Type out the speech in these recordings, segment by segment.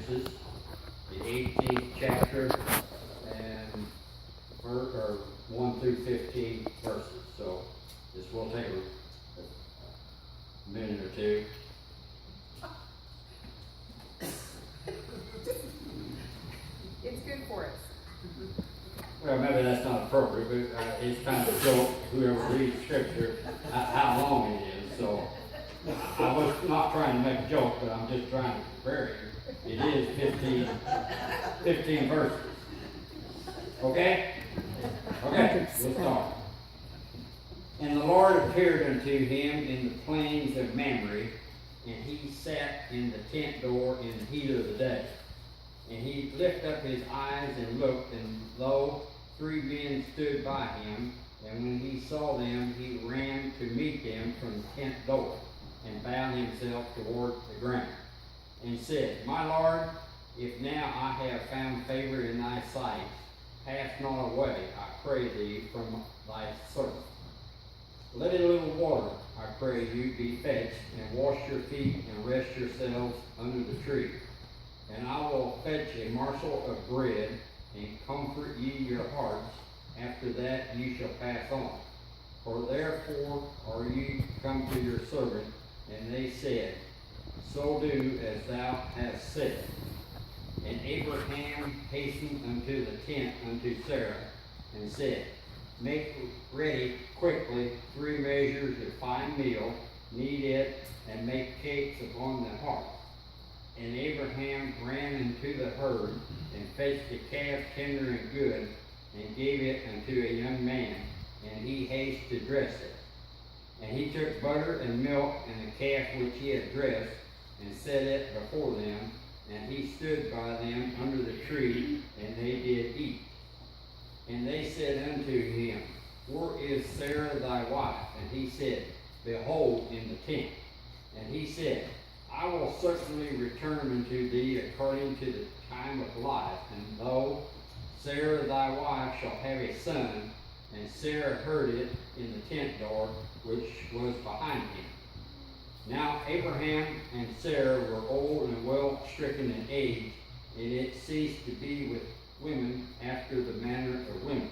Genesis, the 18th chapter, and 1 through 15 verses. So this will take a minute or two. It's good for us. Well, maybe that's not appropriate, but it's kind of a joke, whoever reads scripture, how long it is. So I was not trying to make a joke, but I'm just trying to compare you. It is 15 verses. Okay? Okay, we'll start. And the Lord appeared unto him in the plains of Mamre, and he sat in the tent door in the heat of the day. And he lifted up his eyes and looked, and lo, 3 men stood by him. And when he saw them, he ran to meet them from the tent door, and bowed himself toward the ground, and said, My Lord, if now I have found favor in thy sight, pass not away, I pray thee, from thy servant. Let a little water, I pray you, be fetched, and wash your feet, and rest yourselves under the tree. And I will fetch a morsel of bread, and comfort ye your hearts. After that ye shall pass on. For therefore are ye come to your servant. And they said, So do as thou hast said. And Abraham hastened unto the tent unto Sarah, and said, Make ready quickly 3 measures of fine meal, knead it, and make cakes upon the hearth. And Abraham ran into the herd, and fetched a calf tender and good, and gave it unto a young man, and he hasted to dress it. And he took butter and milk and the calf which he had dressed, and set it before them, and he stood by them under the tree, and they did eat. And they said unto him, Where is Sarah thy wife? And he said, Behold, in the tent. And he said, I will certainly return unto thee according to the time of life, and lo, Sarah thy wife shall have a son. And Sarah heard it in the tent door which was behind him. Now Abraham and Sarah were old and well stricken in age, and it ceased to be with women after the manner of women.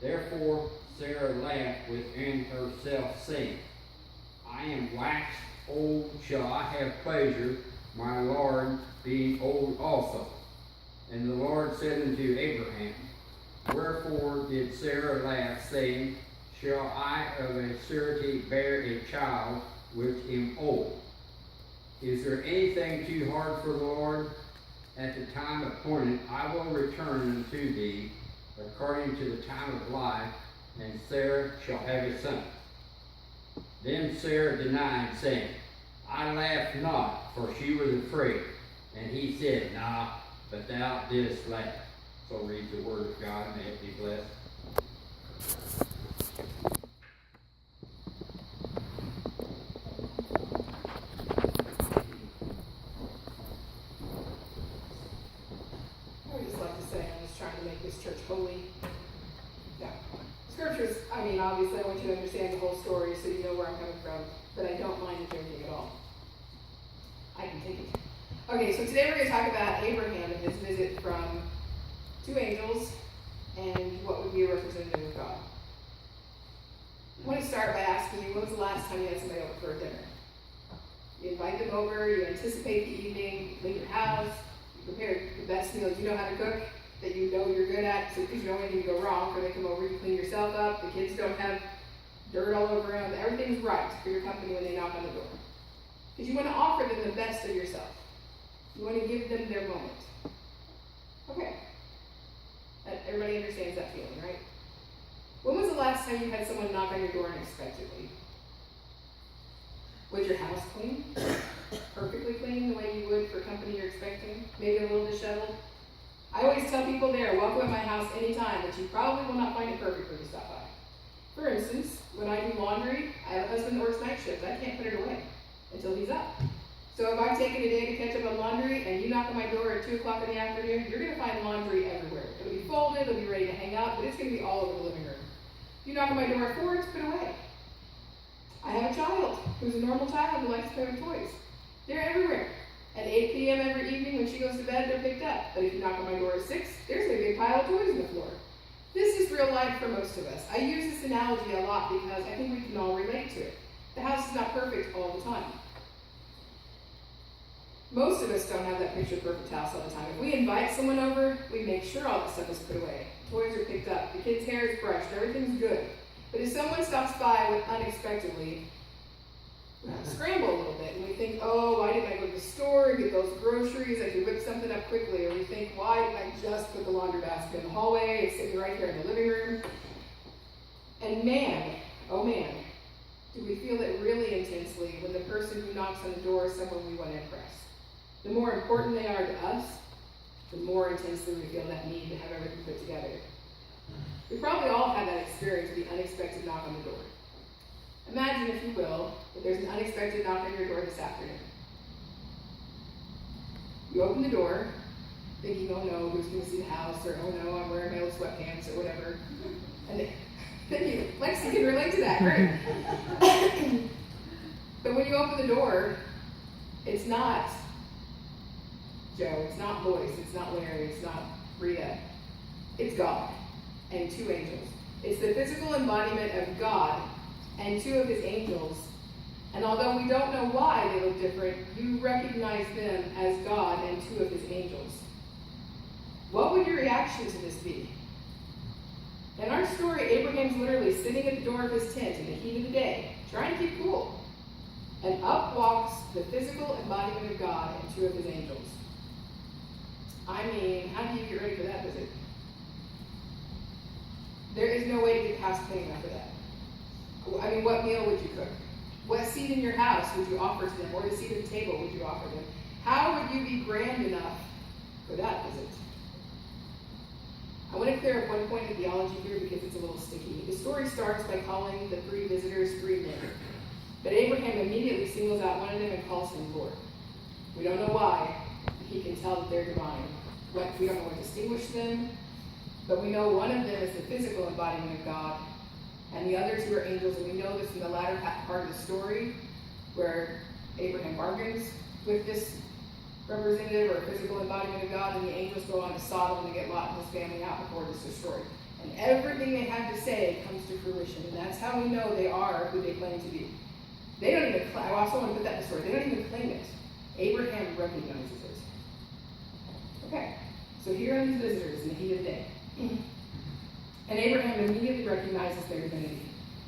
Therefore Sarah laughed within herself, saying, I am waxed old, shall I have pleasure, my Lord being old also? And the Lord said unto Abraham, Wherefore did Sarah laugh, saying, Shall I of a surety bear a child which am old? Is there anything too hard for the Lord? At the time appointed I will return unto thee according to the time of life, and Sarah shall have a son. Then Sarah denied, saying, I laughed not, for she was afraid. And he said, Nah, but thou didst laugh. So read the word of God, may it be blessed. I would just like to say, I'm just trying to make this church holy. No. Scriptures, I mean, obviously I want you to understand the whole story so you know where I'm coming from, but I don't mind the journey at all. I can take it. Okay, so today we're going to talk about Abraham and his visit from 2 angels and what would be a representative of God. I want to start by asking you, when was the last time you had somebody over for a dinner? You invite them over, you anticipate the evening, you leave your house, you prepare the best meal you know how to cook, that you know you're good at, so because you don't want anything to go wrong. When they come over, you clean yourself up, the kids don't have dirt all over them, everything's right for your company when they knock on the door. Because you want to offer them the best of yourself. You want to give them their moment. Okay. Everybody understands that feeling, right? When was the last time you had someone knock on your door unexpectedly? Was your house clean? Perfectly clean, the way you would for company you're expecting? Maybe a little disheveled? I always tell people they are welcome at my house anytime, but you probably will not find it perfect when you stop by. For instance, when I do laundry, I have a husband that works night shift. I can't put it away until he's up. So if I've taken a day to catch up on laundry and you knock on my door at 2 o'clock in the afternoon, you're going to find laundry everywhere. It'll be folded, it'll be ready to hang up, but it's going to be all over the living room. If you knock on my door at 4, it's put away. I have a child who's a normal child who likes to play with toys. They're everywhere. At 8 p.m. every evening when she goes to bed, they're picked up. But if you knock on my door at 6, there's going to be a pile of toys on the floor. This is real life for most of us. I use this analogy a lot because I think we can all relate to it. The house is not perfect all the time. Most of us don't have that picture perfect house all the time. If we invite someone over, we make sure all the stuff is put away. Toys are picked up, the kid's hair is brushed, everything's good. But if someone stops by unexpectedly, we scramble a little bit and we think, oh, why didn't I go to the store and get those groceries? I could whip something up quickly. Or we think, why didn't I just put the laundry basket in the hallway? It's sitting right here in the living room. And man, oh man, do we feel it really intensely when the person who knocks on the door is someone we want to impress. The more important they are to us, the more intensely we feel that need to have everything put together. We probably all have that experience of the unexpected knock on the door. Imagine, if you will, that there's an unexpected knock on your door this afternoon. You open the door, thinking, oh no, who's going to see the house, or oh no, I'm wearing my old sweatpants, or whatever. And then you, Lexi can relate to that, great. But when you open the door, it's not Joe, it's not Boyce, it's not Larry, it's not Rita. It's God and 2 angels. It's the physical embodiment of God and 2 of his angels. And although we don't know why they look different, you recognize them as God and 2 of his angels. What would your reaction to this be? In our story, Abraham's literally sitting at the door of his tent in the heat of the day, trying to keep cool. And up walks the physical embodiment of God and 2 of his angels. I mean, how do you get ready for that visit? There is no way to get past cleaning up for that. I mean, what meal would you cook? What seat in your house would you offer to them? Or the seat at the table would you offer them? How would you be grand enough for that visit? I want to clear up one point of theology here because it's a little sticky. The story starts by calling the 3 visitors 3 men. But Abraham immediately singles out one of them and calls him Lord. We don't know why. He can tell that they're divine. We don't know what distinguishes them, but we know one of them is the physical embodiment of God, and the other 2 are angels, and we know this in the latter part of the story, where Abraham bargains with this representative or physical embodiment of God, and the angels go on to Sodom and get Lot and his family out before it's destroyed. And everything they have to say comes to fruition, and that's how we know they are who they claim to be. They don't even claim, I also want to put that in the story, they don't even claim it. Abraham recognizes it. Okay, so here are these visitors in the heat of the day. And Abraham immediately recognizes their divinity.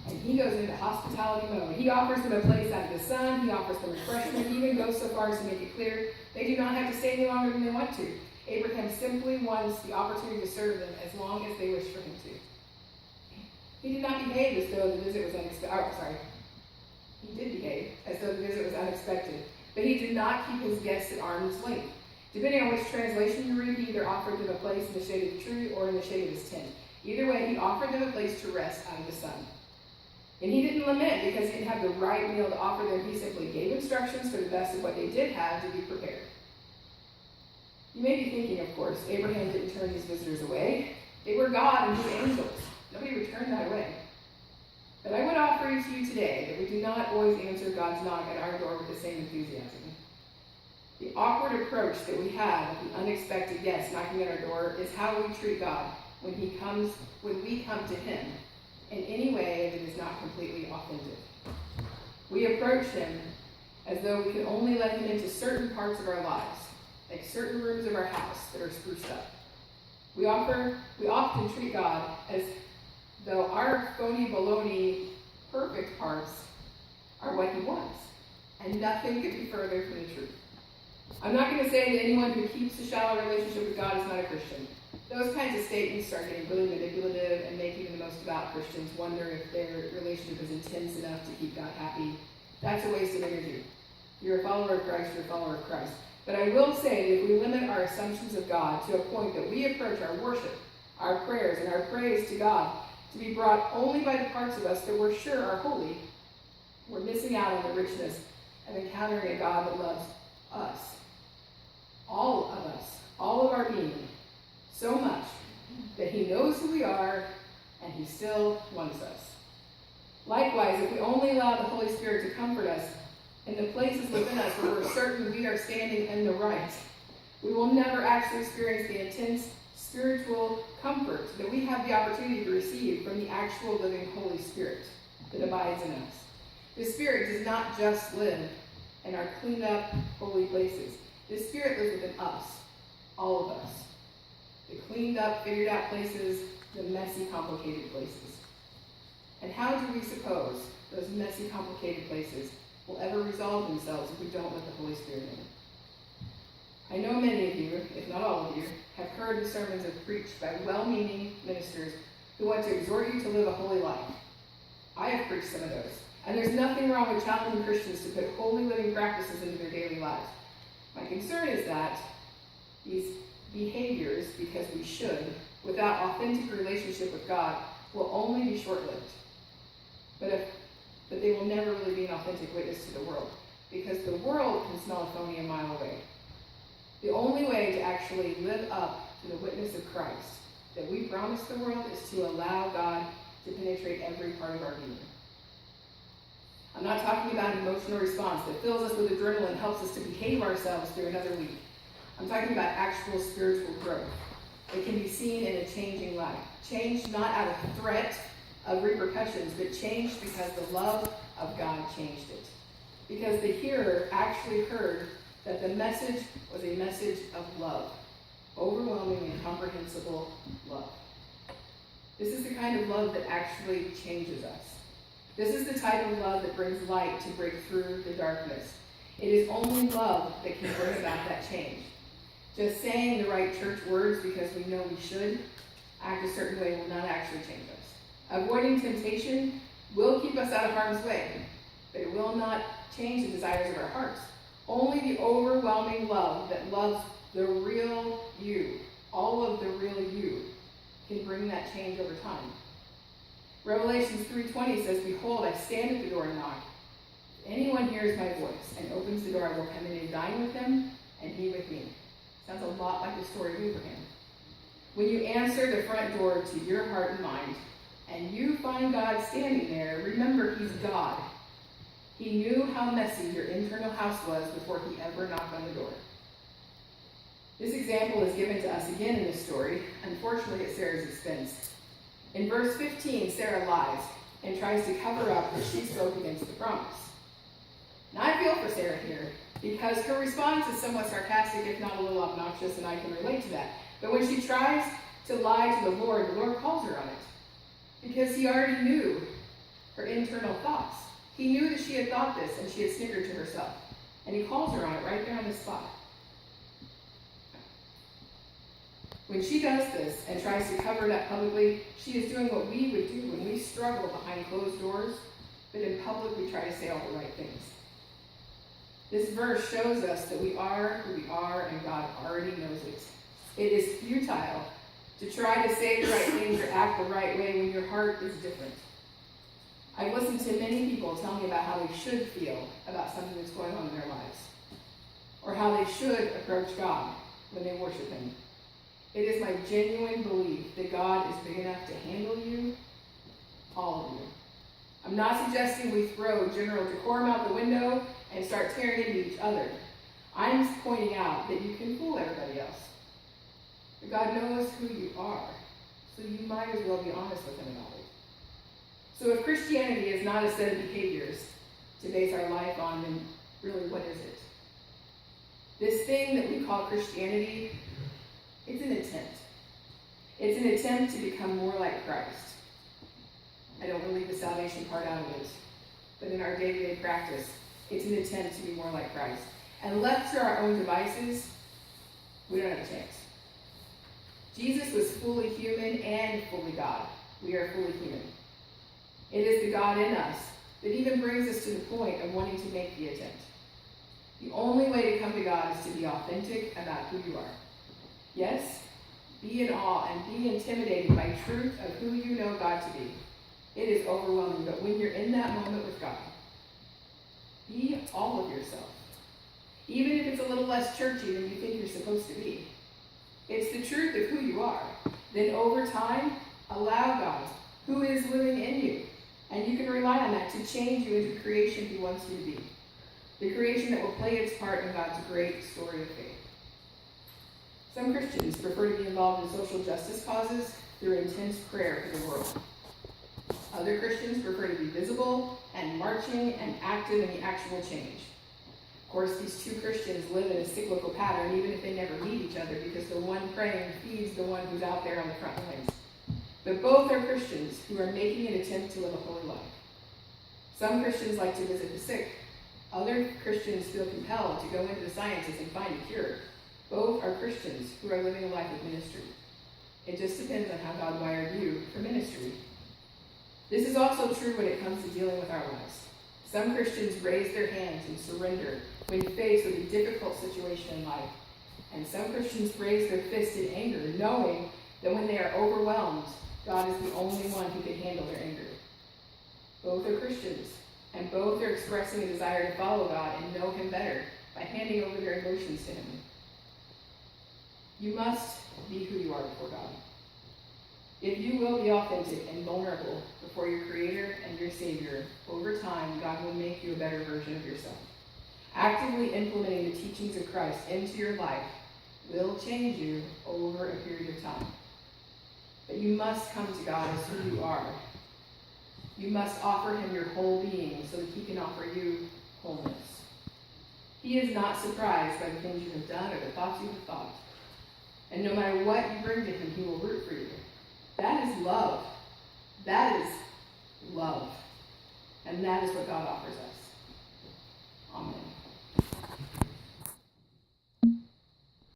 And he goes into hospitality mode. He offers them a place out of the sun. He offers them refreshment. He even goes so far as to make it clear they do not have to stay any longer than they want to. Abraham simply wants the opportunity to serve them as long as they wish for him to. He did not behave as though the visit was unexpected. He did behave as though the visit was unexpected. But he did not keep his guests at arm's length. Depending on which translation you read, he either offered them a place in the shade of the tree or in the shade of his tent. Either way, he offered them a place to rest out of the sun. And he didn't lament because he didn't have the right meal to offer them. He simply gave instructions for the best of what they did have to be prepared. You may be thinking, of course, Abraham didn't turn these visitors away. They were God and his angels. Nobody returned that away. But I would offer to you today that we do not always answer God's knock at our door with the same enthusiasm. The awkward approach that we have with the unexpected guest knocking at our door is how we treat God when we come to him in any way that is not completely authentic. We approach him as though we can only let him into certain parts of our lives, like certain rooms of our house that are spruced up. We often treat God as though our phony baloney perfect parts are what he wants, and nothing could be further from the truth. I'm not going to say that anyone who keeps a shallow relationship with God is not a Christian. Those kinds of statements start getting really manipulative and make even the most devout Christians wonder if their relationship is intense enough to keep God happy. That's a waste of energy. You're a follower of Christ, you're a follower of Christ. But I will say that if we limit our assumptions of God to a point that we approach our worship, our prayers, and our praise to God to be brought only by the parts of us that we're sure are holy, we're missing out on the richness of encountering a God that loves us. All of us, all of our being, so much that he knows who we are and he still wants us. Likewise, if we only allow the Holy Spirit to comfort us, and the places within us where we're certain we are standing in the right, we will never actually experience the intense spiritual comfort that we have the opportunity to receive from the actual living Holy Spirit that abides in us. The Spirit does not just live in our cleaned up, holy places. The Spirit lives within us, all of us. The cleaned up, figured out places, the messy, complicated places. And how do we suppose those messy, complicated places will ever resolve themselves if we don't let the Holy Spirit in? I know many of you, if not all of you, have heard the sermons preached by well-meaning ministers who want to exhort you to live a holy life. I have preached some of those. And there's nothing wrong with challenging Christians to put holy living practices into their daily lives. My concern is that these behaviors, because we should, without authentic relationship with God, will only be short-lived. But they will never really be an authentic witness to the world, because the world can smell a phony a mile away. The only way to actually live up to the witness of Christ that we promise the world is to allow God to penetrate every part of our being. I'm not talking about an emotional response that fills us with adrenaline and helps us to behave ourselves through another week. I'm talking about actual spiritual growth that can be seen in a changing life. Change not out of threat of repercussions, but changed because the love of God changed it. Because the hearer actually heard that the message was a message of love, overwhelming and comprehensible love. This is the kind of love that actually changes us. This is the type of love that brings light to break through the darkness. It is only love that can bring about that change. Just saying the right church words because we know we should act a certain way will not actually change us. Avoiding temptation will keep us out of harm's way, but it will not change the desires of our hearts. Only the overwhelming love that loves the real you, all of the real you, can bring that change over time. Revelations 3:20 says, "Behold, I stand at the door and knock. If anyone hears my voice and opens the door, I will come in and dine with him, and he with me." Sounds a lot like the story of Abraham. When you answer the front door to your heart and mind, and you find God standing there, remember He's God. He knew how messy your internal house was before He ever knocked on the door. This example is given to us again in this story, unfortunately at Sarah's expense. In verse 15, Sarah lies and tries to cover up that she spoke against the promise. Now I feel for Sarah here, because her response is somewhat sarcastic, if not a little obnoxious, and I can relate to that. But when she tries to lie to the Lord calls her on it, because He already knew her internal thoughts. He knew that she had thought this, and she had snickered to herself. And He calls her on it right there on the spot. When she does this and tries to cover it up publicly, she is doing what we would do when we struggle behind closed doors, but in public we try to say all the right things. This verse shows us that we are who we are, and God already knows it. It is futile to try to say the right things or act the right way when your heart is different. I've listened to many people tell me about how they should feel about something that's going on in their lives, or how they should approach God when they worship Him. It is my genuine belief that God is big enough to handle you, all of you. I'm not suggesting we throw general decorum out the window and start tearing into each other. I'm pointing out that you can fool everybody else. But God knows who you are, so you might as well be honest with Him about it. So if Christianity is not a set of behaviors to base our life on, then really what is it? This thing that we call Christianity, it's an attempt. It's an attempt to become more like Christ. I don't want to leave the salvation part out of it, but in our day-to-day practice, it's an attempt to be more like Christ. And left to our own devices, we don't have a chance. Jesus was fully human and fully God. We are fully human. It is the God in us that even brings us to the point of wanting to make the attempt. The only way to come to God is to be authentic about who you are. Yes, be in awe and be intimidated by truth of who you know God to be. It is overwhelming, but when you're in that moment with God, be all of yourself. Even if it's a little less churchy than you think you're supposed to be. It's the truth of who you are. Then over time, allow God, who is living in you, and you can rely on that to change you into the creation He wants you to be. The creation that will play its part in God's great story of faith. Some Christians prefer to be involved in social justice causes through intense prayer for the world. Other Christians prefer to be visible and marching and active in the actual change. Of course, these two Christians live in a cyclical pattern, even if they never meet each other, because the one praying feeds the one who's out there on the front lines. But both are Christians who are making an attempt to live a holy life. Some Christians like to visit the sick. Other Christians feel compelled to go into the sciences and find a cure. Both are Christians who are living a life of ministry. It just depends on how God wired you for ministry. This is also true when it comes to dealing with our lives. Some Christians raise their hands and surrender when faced with a difficult situation in life. And some Christians raise their fists in anger, knowing that when they are overwhelmed, God is the only one who can handle their anger. Both are Christians, and both are expressing a desire to follow God and know Him better by handing over their emotions to Him. You must be who you are before God. If you will be authentic and vulnerable before your Creator and your Savior, over time, God will make you a better version of yourself. Actively implementing the teachings of Christ into your life will change you over a period of time. But you must come to God as who you are. You must offer Him your whole being so that He can offer you wholeness. He is not surprised by the things you have done or the thoughts you have thought. And no matter what you bring to Him, He will root for you. That is love. That is love. And that is what God offers us.